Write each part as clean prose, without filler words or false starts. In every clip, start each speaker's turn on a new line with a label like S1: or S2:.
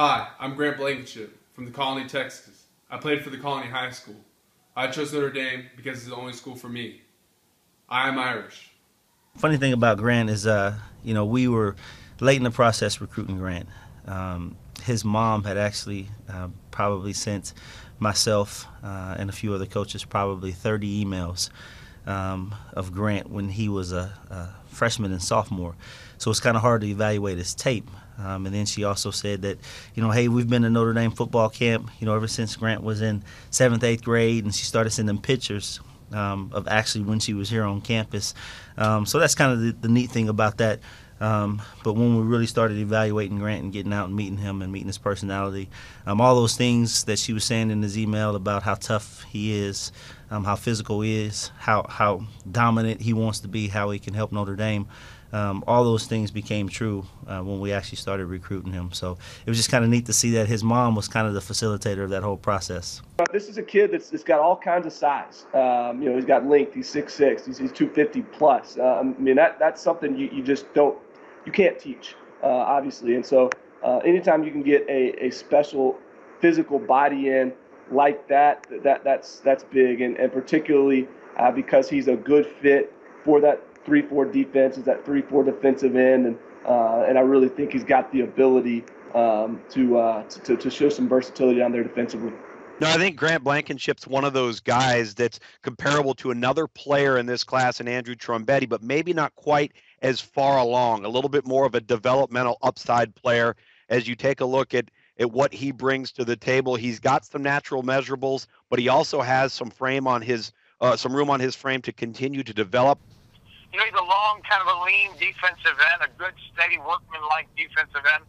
S1: Hi, I'm Grant Blankenship from the Colony, Texas. I played for the Colony High School. I chose Notre Dame because it's the only school for me. I am Irish.
S2: Funny thing about Grant is, we were late in the process recruiting Grant. His mom had actually probably sent myself and a few other coaches probably 30 emails of Grant when he was a freshman and sophomore. So it's kind of hard to evaluate his tape. And then she also said that, hey, we've been to Notre Dame football camp, ever since Grant was in 7th, 8th grade, and she started sending pictures of actually when she was here on campus. So that's kind of the neat thing about that. But when we really started evaluating Grant and getting out and meeting him and meeting his personality, all those things that she was saying in his email about how tough he is, how physical he is, how dominant he wants to be, how he can help Notre Dame, all those things became true when we actually started recruiting him. So it was just kind of neat to see that his mom was kind of the facilitator of that whole process.
S3: This is a kid that's got all kinds of size. He's got length. He's 6'6". He's 250 plus. That's something you just don't. You can't teach, obviously. And so anytime you can get a special physical body in like that's big. And particularly because he's a good fit for that 3-4 defense, is that 3-4 defensive end. And I really think he's got the ability to show some versatility down there defensively.
S4: No, I think Grant Blankenship's one of those guys that's comparable to another player in this class, in Andrew Trombetti, but maybe not quite as far along, a little bit more of a developmental upside player. As you take a look at what he brings to the table, he's got some natural measurables, but he also has some room on his frame to continue to develop.
S5: He's a long, kind of a lean defensive end, a good, steady, workman-like defensive end,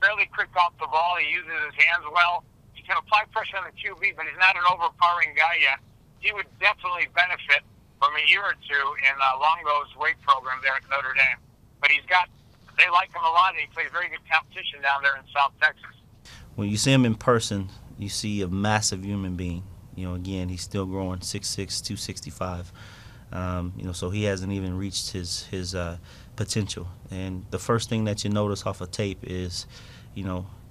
S5: fairly quick off the ball. He uses his hands well. He can apply pressure on the QB, but he's not an overpowering guy yet. He would definitely benefit from a year or two in Longo's weight program there at Notre Dame. But they like him a lot, and he plays very good competition down there in South Texas.
S2: When you see him in person, you see a massive human being. Again, he's still growing, 6'6", 265. So he hasn't even reached his potential. And the first thing that you notice off of tape is,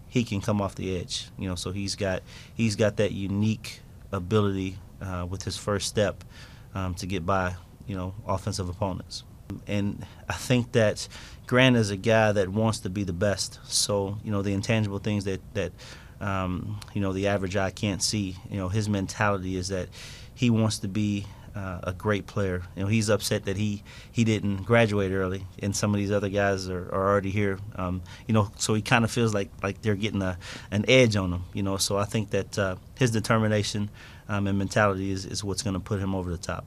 S2: he can come off the edge. So he's got that unique ability with his first step to get by, offensive opponents. And I think that Grant is a guy that wants to be the best. So, the intangible things that the average eye can't see, his mentality is that he wants to be a great player. He's upset that he didn't graduate early, and some of these other guys are already here. So he kind of feels like they're getting an edge on him. So I think that his determination and mentality is what's going to put him over the top.